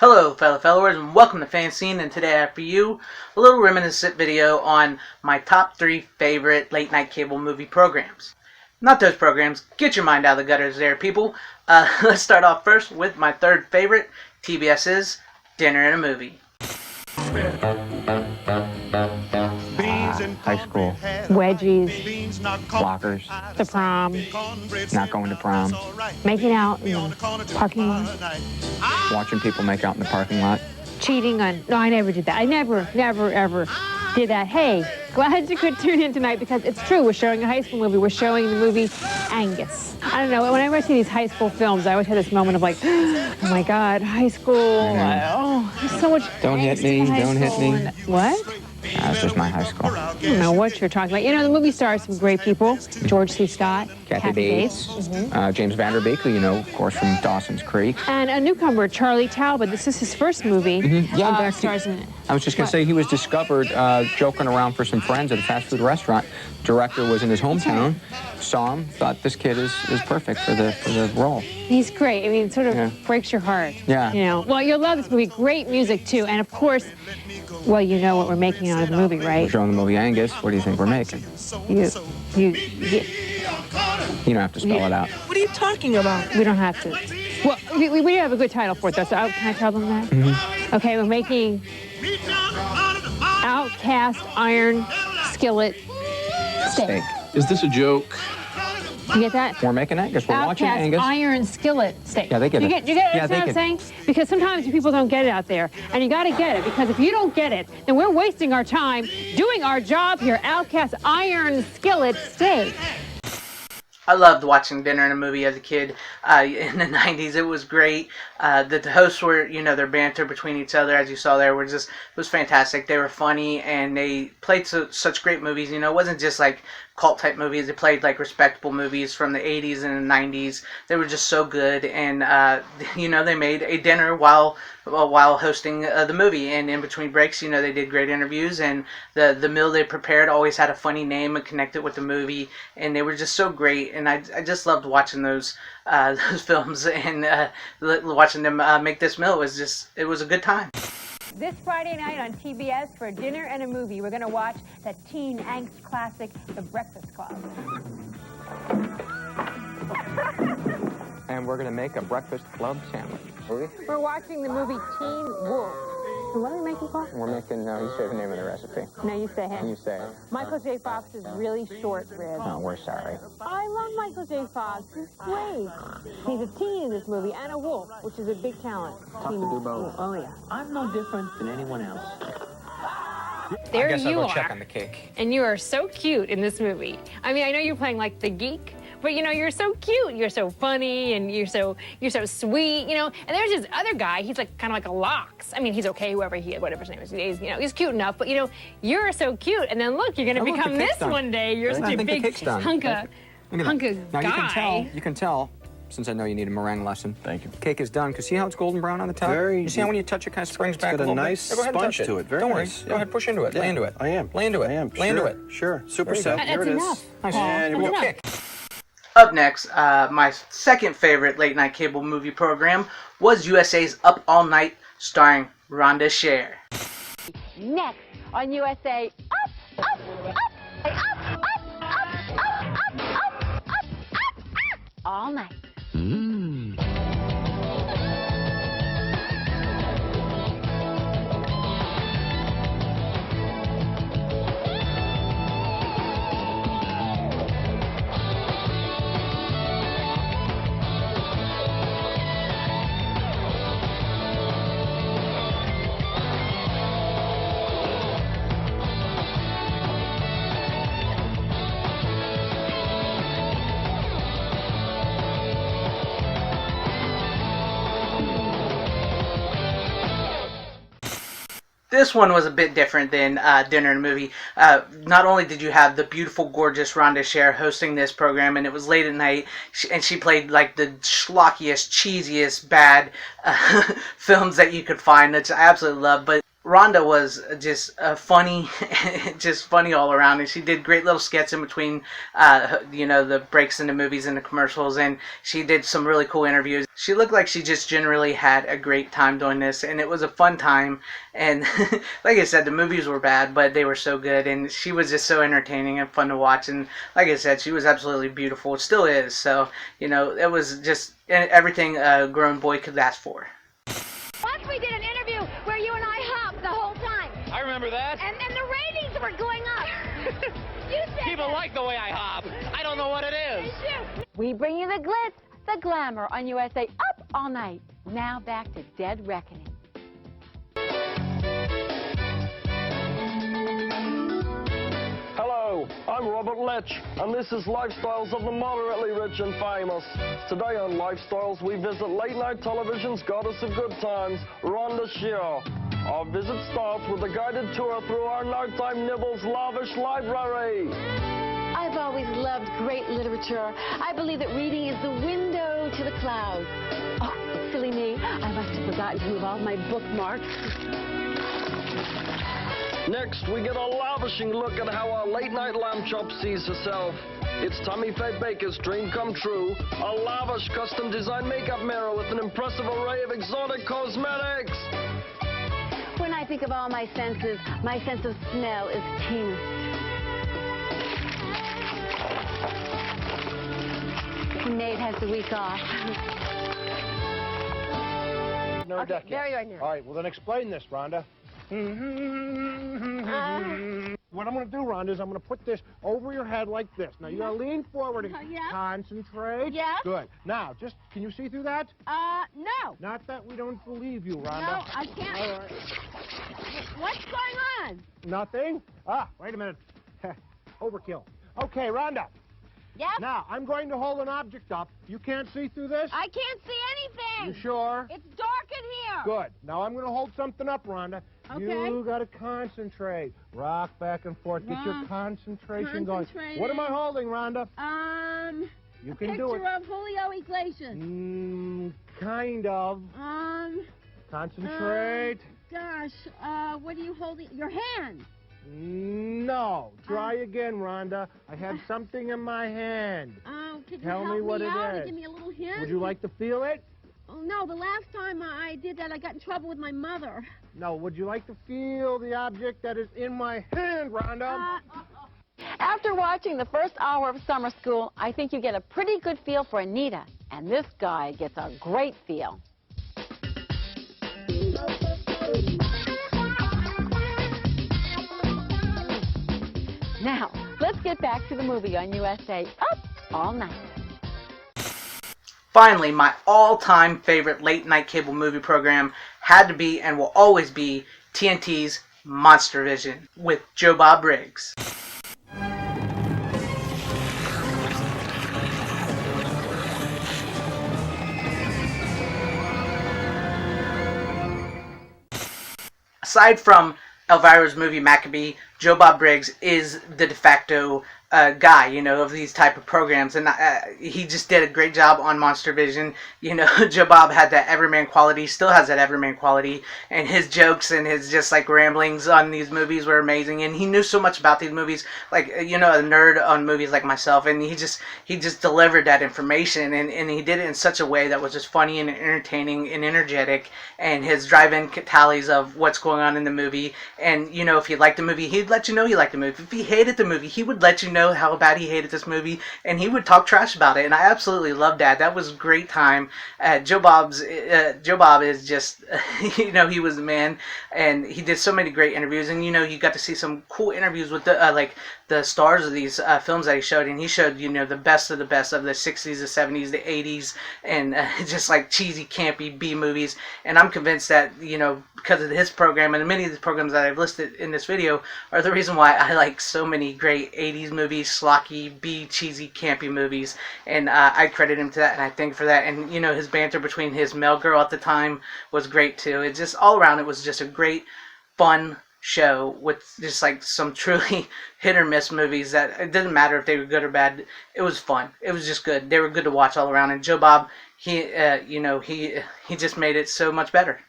Hello fellow followers and welcome to Fan Scene, and today I have for you a little reminiscent video on my top 3 favorite late night cable movie programs. Not those programs, get your mind out of the gutters there people. Let's start off first with my third favorite, TBS's Dinner and a Movie. High school. Wedgies. Blockers. The prom. Not going to prom. Making out in the parking lot. Watching people make out in the parking lot. Cheating on... No, I never did that. I never, ever did that. Hey, glad you could tune in tonight because it's true. We're showing a high school movie. We're showing the movie Angus. I don't know. Whenever I see these high school films, I always have this moment of like, oh my God, high school. Oh, there's so much... Don't hit me. Don't hit me. What? That's just my high school. I don't know what you're talking about. You know, the movie stars some great people. George C. Scott, Kathy Bates, James Vanderbeek, who you know, of course, from Dawson's Creek. And a newcomer, Charlie Talbot. This is his first movie. Yeah, stars in it. I was just going to say he was discovered joking around for some friends at a fast food restaurant. Director was in his hometown, saw him, thought this kid is perfect for the role. He's great. I mean, it sort of breaks your heart. Yeah. You know, well, you'll love this movie. Great music, too. And, of course, well, you know what we're making out of the movie, right? We're showing the movie Angus. What do you think we're making? You don't have to spell it out. What are you talking about? We don't have to. Well, we have a good title for it, though, so can I tell them that? Okay, we're making Outcast Iron Skillet Steak. Is this a joke? You get that? We're making Angus. We're watching Outcast Angus. Iron Skillet Steak. Yeah, they get it. You get what I'm saying? Because sometimes people don't get it out there, and you got to get it, because if you don't get it, then we're wasting our time doing our job here. Outcast Iron Skillet Steak. I loved watching Dinner and a Movie as a kid in the 90s. It was great. The hosts were, you know, their banter between each other, as you saw there, was fantastic. They were funny, and they played such great movies. You know, it wasn't just like cult-type movies. They played like respectable movies from the 80s and the 90s. They were just so good, and, you know, they made a dinner while hosting the movie, and in between breaks, you know, they did great interviews, and the meal they prepared always had a funny name and connected with the movie, and they were just so great, and I just loved watching those films and watching them make this meal. It was a good time. This Friday night on TBS for Dinner and a Movie, we're going to watch that teen angst classic, The Breakfast Club. And we're going to make a breakfast club sandwich. We're watching the movie Teen Wolf. So what are we making, Paul? We're making, no, you say the name of the recipe. No, you say him. You say it. Michael J. Fox is really short ribs. Oh, we're sorry. I love Michael J. Fox. He's great. He's a teen in this movie and a wolf, which is a big talent. Tough to do both. Oh, yeah. I'm no different than anyone else. There I guess you I'll are. go check on the cake. And you are so cute in this movie. I mean, I know you're playing like the geek, but you know, you're so cute. You're so funny, and you're so sweet, you know. And there's this other guy, he's like kind of like a Lox. I mean, he's okay, whatever his name is. He's cute enough, but you know, you're so cute. And then look, you're gonna become this one day. You're such a big hunk of guy. You can tell, since I know you need a meringue lesson. Thank you. Cake is done, because see how it's golden brown on the top? You see how when you touch it, kind of springs back a little bit? It's got a nice Yeah, go ahead and touch sponge to it. Very Don't nice. worry. Go ahead, push into it. Yeah, Lay into it. I am. Lay into it. I am. Lay into it. Sure. Super There you set. go. Here it That's is. enough. Nice. And That's enough. Kick. Up next, my second favorite late night cable movie program was USA's Up All Night, starring Rhonda Shear. Next on USA, up, all night. This one was a bit different than Dinner and a Movie. Not only did you have the beautiful, gorgeous Rhonda Shear hosting this program, and it was late at night, and she played like the schlockiest, cheesiest, bad films that you could find, which I absolutely love. But Rhonda was just funny, just funny all around, and she did great little skits in between, the breaks in the movies and the commercials, and she did some really cool interviews. She looked like she just generally had a great time doing this, and it was a fun time. And like I said, the movies were bad, but they were so good, and she was just so entertaining and fun to watch. And like I said, she was absolutely beautiful. It still is. So it was just everything a grown boy could ask for. Once we did an interview where you and I hopped the whole time. I remember that. And the ratings were going up. You said People like the way I hop. I don't know what it is. We bring you the glitz, the glamour on USA Up All Night. Now back to Dead Reckoning. Hello, I'm Robert Letch, and this is Lifestyles of the Moderately Rich and Famous. Today on Lifestyles, we visit late-night television's goddess of good times, Rhonda Shear. Our visit starts with a guided tour through our nighttime nibbles lavish library. I've always loved great literature. I believe that reading is the window to the clouds. Oh, silly me. I must have forgotten to move all my bookmarks. Next, we get a lavishing look at how our late-night lamb chop sees herself. It's Tammy Faye Baker's dream come true, a lavish custom-designed makeup mirror with an impressive array of exotic cosmetics. When I think of all my senses, my sense of smell is keenest. Nate has the week off. Okay, very ordinary. All right, well then explain this, Rhonda. What I'm going to do, Rhonda, is I'm going to put this over your head like this. Now, you got to lean forward and Yeah. concentrate. Yeah. Good. Now, can you see through that? No. Not that we don't believe you, No, Rhonda. I can't. All right. What's going on? Nothing? Wait a minute. Overkill. Okay, Rhonda. Yep. Now, I'm going to hold an object up. You can't see through this? I can't see anything. You sure? It's dark in here. Good. Now, I'm going to hold something up, Rhonda. Okay. You got to concentrate. Rock back and forth. Get your concentration going. What am I holding, Rhonda? You can do it. Picture of Julio Iglesias. Kind of. Concentrate. Gosh, what are you holding? Your hand. No. Try again, Rhonda. I have something in my hand. Could you Tell help me what it out and is. give me a little hint? Would you like to feel it? Oh, no, the last time I did that, I got in trouble with my mother. No. Would you like to feel the object that is in my hand, Rhonda? After watching the first hour of summer school, I think you get a pretty good feel for Anita. And this guy gets a great feel. Now, let's get back to the movie on USA Up All Night. Finally, my all-time favorite late-night cable movie program had to be and will always be TNT's MonsterVision with Joe Bob Briggs. Aside from Elvira's movie Maccabee, Joe Bob Briggs is the de facto guy, of these type of programs, and he just did a great job on MonsterVision. Joe Bob had that everyman quality, still has that everyman quality, and his jokes and his just like ramblings on these movies were amazing, and he knew so much about these movies, like a nerd on movies like myself, and he just delivered that information, and he did it in such a way that was just funny and entertaining and energetic, and his drive-in tallies of what's going on in the movie, and if you liked the movie, he'd let you know he liked the movie. If he hated the movie, he would let you know how bad he hated this movie, and he would talk trash about it, and I absolutely loved that. That was a great time. Joe Bob is just, he was the man, and he did so many great interviews, and you got to see some cool interviews with the stars of these films that he showed, and he showed the best of the 60s, the 70s, the 80s, and just like cheesy, campy B movies, and I'm convinced that because of his program and many of the programs that I've listed in this video are the reason why I like so many great 80s movies, schlocky, B, cheesy, campy movies, and I credit him to that, and I thank for that, and his banter between his male girl at the time was great too. It just all around, it was just a great, fun show with just like some truly hit or miss movies that it didn't matter if they were good or bad. It was fun. It was just good. They were good to watch all around, and Joe Bob, he just made it so much better.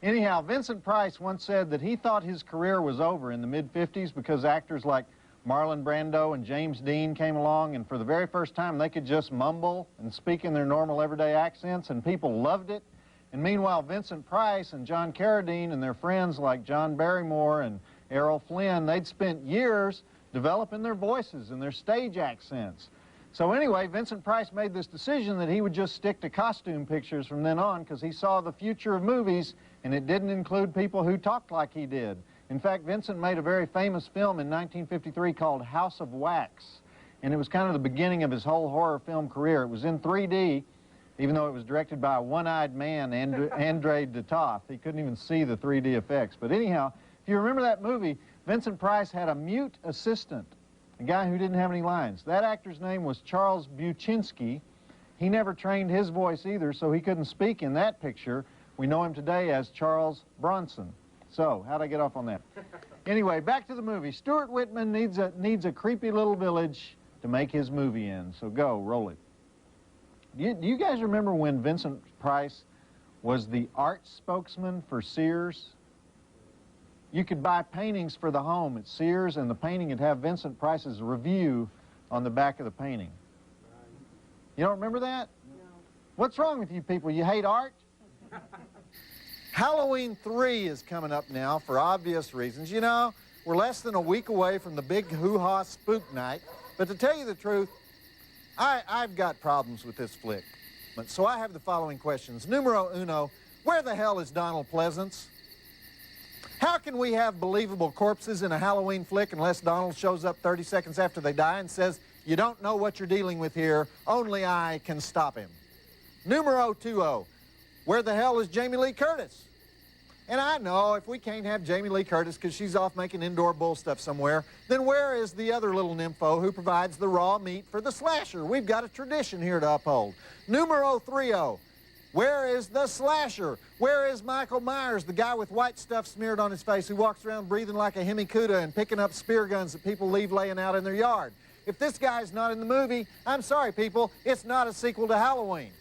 Anyhow, Vincent Price once said that he thought his career was over in the mid-50s because actors like Marlon Brando and James Dean came along, and for the very first time they could just mumble and speak in their normal everyday accents, and people loved it. And meanwhile, Vincent Price and John Carradine and their friends like John Barrymore and Errol Flynn, they'd spent years developing their voices and their stage accents. So anyway, Vincent Price made this decision that he would just stick to costume pictures from then on because he saw the future of movies, and it didn't include people who talked like he did. In fact, Vincent made a very famous film in 1953 called House of Wax, and it was kind of the beginning of his whole horror film career. It was in 3D, even though it was directed by a one-eyed man, Andrei Dutov. He couldn't even see the 3D effects. But anyhow, if you remember that movie, Vincent Price had a mute assistant, a guy who didn't have any lines. That actor's name was Charles Buczynski. He never trained his voice either, so he couldn't speak in that picture. We know him today as Charles Bronson. So, how'd I get off on that? Anyway, back to the movie. Stuart Whitman needs a creepy little village to make his movie in. So go, roll it. Do you guys remember when Vincent Price was the art spokesman for Sears? You could buy paintings for the home at Sears, and the painting would have Vincent Price's review on the back of the painting. You don't remember that? No. What's wrong with you people? You hate art? Halloween 3 is coming up now for obvious reasons. You know, we're less than a week away from the big hoo-ha spook night. But to tell you the truth, I've got problems with this flick. So I have the following questions. Numero uno, where the hell is Donald Pleasance? How can we have believable corpses in a Halloween flick unless Donald shows up 30 seconds after they die and says, "You don't know what you're dealing with here, only I can stop him"? Numero two-o, where the hell is Jamie Lee Curtis? And I know if we can't have Jamie Lee Curtis because she's off making indoor bull stuff somewhere, then where is the other little nympho who provides the raw meat for the slasher? We've got a tradition here to uphold. Numero three-o, where is the slasher? Where is Michael Myers, the guy with white stuff smeared on his face who walks around breathing like a hemicuda and picking up spear guns that people leave laying out in their yard? If this guy's not in the movie, I'm sorry, people, it's not a sequel to Halloween.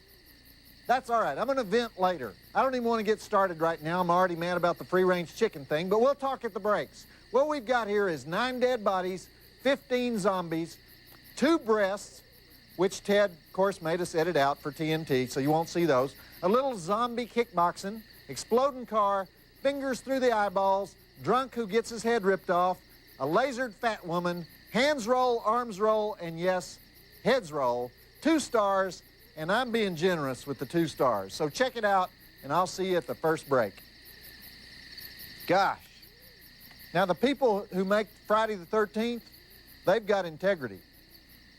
That's all right. I'm going to vent later. I don't even want to get started right now. I'm already mad about the free-range chicken thing, but we'll talk at the breaks. What we've got here is 9 dead bodies, 15 zombies, 2 breasts, which Ted, of course, made us edit out for TNT, so you won't see those, a little zombie kickboxing, exploding car, fingers through the eyeballs, drunk who gets his head ripped off, a lasered fat woman, hands roll, arms roll, and yes, heads roll, 2 stars, and I'm being generous with the 2 stars. So check it out, and I'll see you at the first break. Gosh. Now, the people who make Friday the 13th, they've got integrity.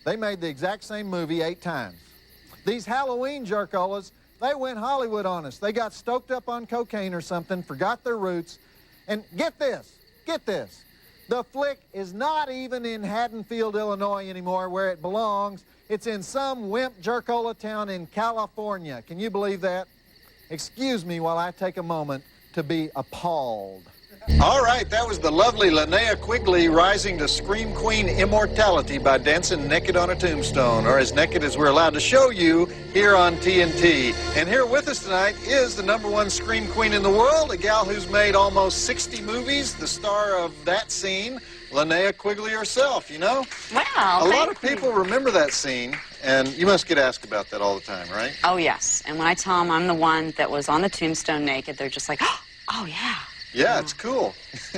They made the exact same movie 8 times. These Halloween jerkolas, they went Hollywood on us. They got stoked up on cocaine or something, forgot their roots, and get this. The flick is not even in Haddonfield, Illinois anymore, where it belongs. It's in some wimp jerkola town in California. Can you believe that? Excuse me while I take a moment to be appalled. All right, that was the lovely Linnea Quigley rising to Scream Queen immortality by dancing naked on a tombstone, or as naked as we're allowed to show you here on TNT. And here with us tonight is the #1 Scream Queen in the world, a gal who's made almost 60 movies, the star of that scene, Linnea Quigley herself, you know? Wow, A lot of people remember that scene, and you must get asked about that all the time, right? Oh, yes. And when I tell them I'm the one that was on the tombstone naked, they're just like, oh, yeah. Yeah, it's cool.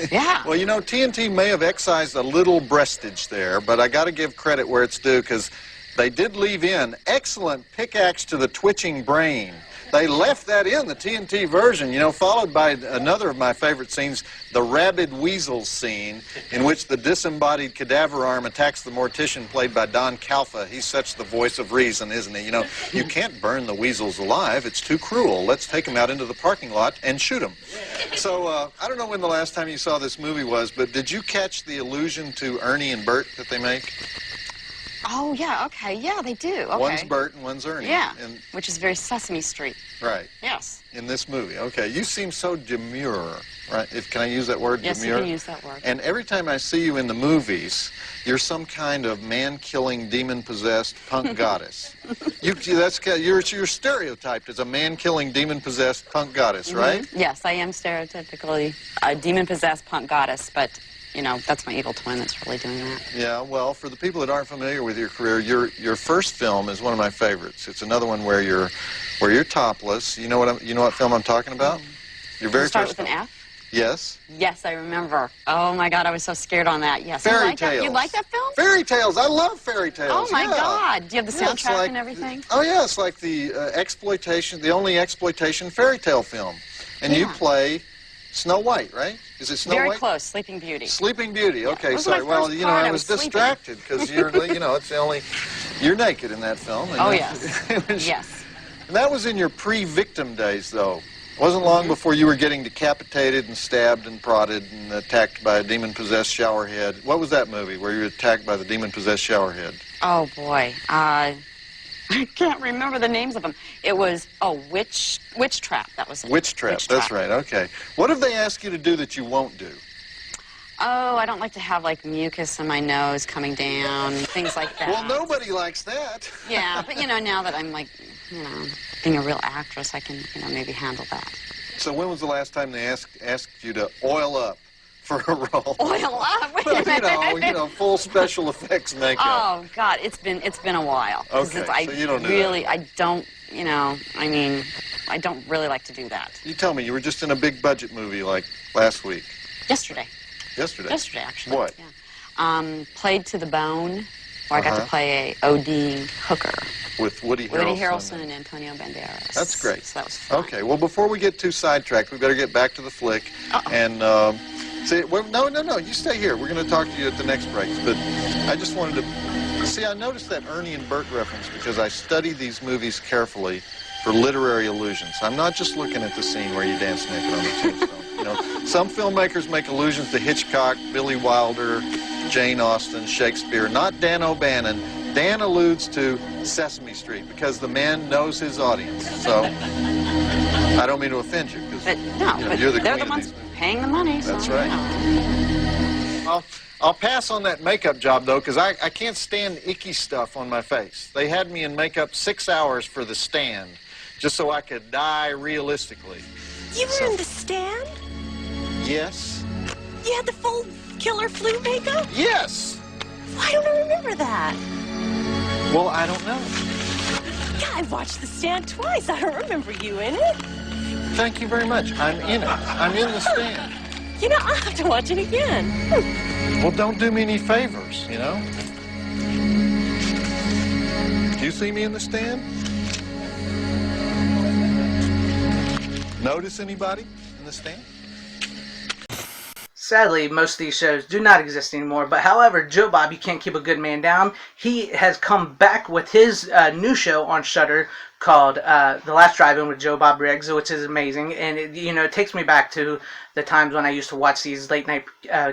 Yeah. Well, you know, TNT may have excised a little breastage there, but I got to give credit where it's due because they did leave in excellent pickaxe to the twitching brain. They left that in the TNT version, you know, followed by another of my favorite scenes, the rabid weasel scene, in which the disembodied cadaver arm attacks the mortician played by Don Calfa. He's such the voice of reason, isn't he? You know, you can't burn the weasels alive. It's too cruel. Let's take them out into the parking lot and shoot them. So, I don't know when the last time you saw this movie was, but did you catch the allusion to Ernie and Bert that they make? Oh, yeah, okay. Yeah, they do. Okay. One's Bert and one's Ernie. Yeah, And, which is very Sesame Street. right. Yes. In this movie. Okay. You seem so demure, right? Can I use that word, Yes, demure? you can use that word. And every time I see you in the movies, you're some kind of man-killing, demon-possessed punk goddess. You're stereotyped as a man-killing, demon-possessed punk goddess, right? Yes, I am stereotypically a demon-possessed punk goddess, but, you know, that's my evil twin that's really doing that. Yeah, well, for the people that aren't familiar with your career, your first film is one of my favorites. It's another one where you're topless. You know what film I'm talking about? Your very Start first with an film. F? Yes. Yes, I remember. Oh, my God, I was so scared on that. Yes. Fairy Tales. You like that film? Fairy Tales. I love fairy tales. Oh, my yeah. God. Do you have the Yeah, it's soundtrack like- and everything? Oh, yeah, it's like the the only exploitation fairy tale film. And you Yeah. play Snow White, right? Is it Snow Very White? close, Sleeping Beauty. Sleeping Beauty. Okay, It was my sorry. Well, first you know, part. I I was was sleeping. distracted because you're it's the only you're naked in that film. And Oh, it was- Yes. And that was in your pre-victim days, though. It wasn't long before you were getting decapitated and stabbed and prodded and attacked by a demon-possessed showerhead. What was that movie where you were attacked by the demon-possessed showerhead? Oh, boy. I can't remember the names of them. It was, Witch Trap. That was it. Witch Trap. That's right. Okay. What have they asked you to do that you won't do? Oh, I don't like to have, like, mucus in my nose coming down, things like that. Well, nobody likes that. Yeah, but, you know, now that I'm, like, you know, being a real actress, I can, you know, maybe handle that. So when was the last time they asked you to oil up for a role? Oil up? Wait a Well, minute. you know, full special effects makeup. Oh, God, it's been a while. 'Cause Okay, so you don't do that. I don't, you know, I mean, I don't really like to do that. You tell me, you were just in a big budget movie like last week. Yesterday. Yesterday? Yesterday, actually. What? Yeah. Played to the Bone, where I got to Uh-huh. play a OD hooker. With Woody Harrelson. Woody Harrelson and Antonio Banderas. That's great. So that was fun. Okay, well, before we get too sidetracked, we better get back to the flick. Uh-oh. And, no, you stay here. We're going to talk to you at the next break. But I just wanted to, see, I noticed that Ernie and Bert reference because I study these movies carefully for literary allusions. I'm not just looking at the scene where you dance naked on the tombstone. You know, some filmmakers make allusions to Hitchcock, Billy Wilder, Jane Austen, Shakespeare, not Dan O'Bannon. Dan alludes to Sesame Street because the man knows his audience. So I don't mean to offend you because But you're the they're queen the of ones these movies. paying the money. That's so, right. You know. I'll pass on that makeup job, though, because I can't stand icky stuff on my face. They had me in makeup 6 hours for The Stand, just so I could die realistically. You were in The Stand? Yes. You had the full killer flu makeup? Yes! Why don't I remember that? Well, I don't know. Yeah, I watched The Stand twice. I don't remember you in it. Thank you very much. I'm in it. I'm in The Stand. You know, I'll have to watch it again. Well, don't do me any favors, you know? Do you see me in The Stand? Notice anybody in The Stand? Sadly, most of these shows do not exist anymore. But however, Joe Bob, you can't keep a good man down. He has come back with his new show on Shudder called The Last Drive-In with Joe Bob Briggs, which is amazing. And it takes me back to the times when I used to watch these late night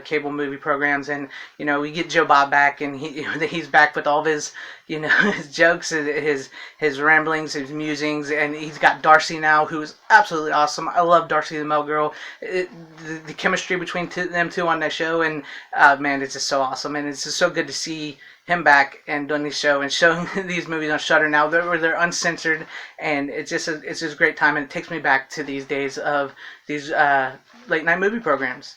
cable movie programs. And we get Joe Bob back, and he's back with all of his his jokes, his ramblings, his musings, and he's got Darcy now, who is absolutely awesome. I love Darcy the Mel Girl. The chemistry between them two on that show, and man, it's just so awesome, and it's just so good to see him back and doing this show and showing these movies on Shudder now. They're uncensored, and it's just a great time, and it takes me back to these days of these late night movie programs.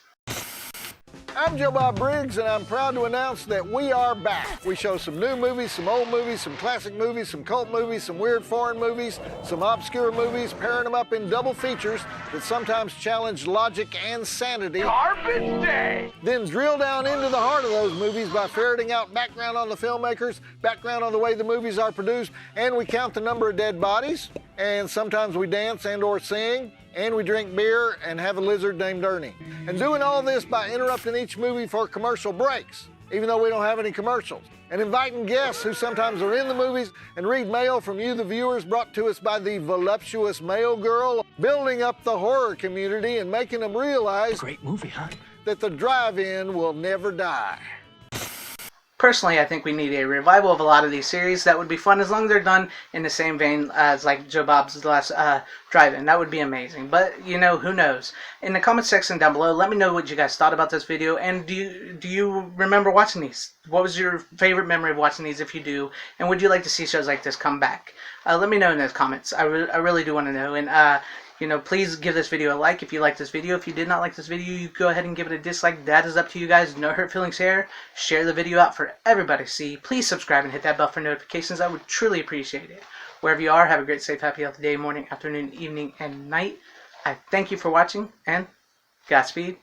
I'm Joe Bob Briggs, and I'm proud to announce that we are back. We show some new movies, some old movies, some classic movies, some cult movies, some weird foreign movies, some obscure movies, pairing them up in double features that sometimes challenge logic and sanity. Garbage Day! Then drill down into the heart of those movies by ferreting out background on the filmmakers, background on the way the movies are produced, and we count the number of dead bodies, and sometimes we dance and or sing, and we drink beer and have a lizard named Ernie. And doing all this by interrupting each movie for commercial breaks, even though we don't have any commercials. And inviting guests who sometimes are in the movies and read mail from you, the viewers, brought to us by the voluptuous mail girl, building up the horror community and making them realize Great movie, huh? that the drive-in will never die. Personally, I think we need a revival of a lot of these series. That would be fun as long as they're done in the same vein as like Joe Bob's Last Drive-In. That would be amazing. But, you know, who knows? In the comment section down below, let me know what you guys thought about this video. And do you remember watching these? What was your favorite memory of watching these, if you do? And would you like to see shows like this come back? Let me know in those comments. I really do want to know. And, you know, please give this video a like if you like this video. If you did not like this video, you go ahead and give it a dislike. That is up to you guys. No hurt feelings here. Share the video out for everybody to see. Please subscribe and hit that bell for notifications. I would truly appreciate it. Wherever you are, have a great, safe, happy, healthy day, morning, afternoon, evening, and night. I thank you for watching, and Godspeed.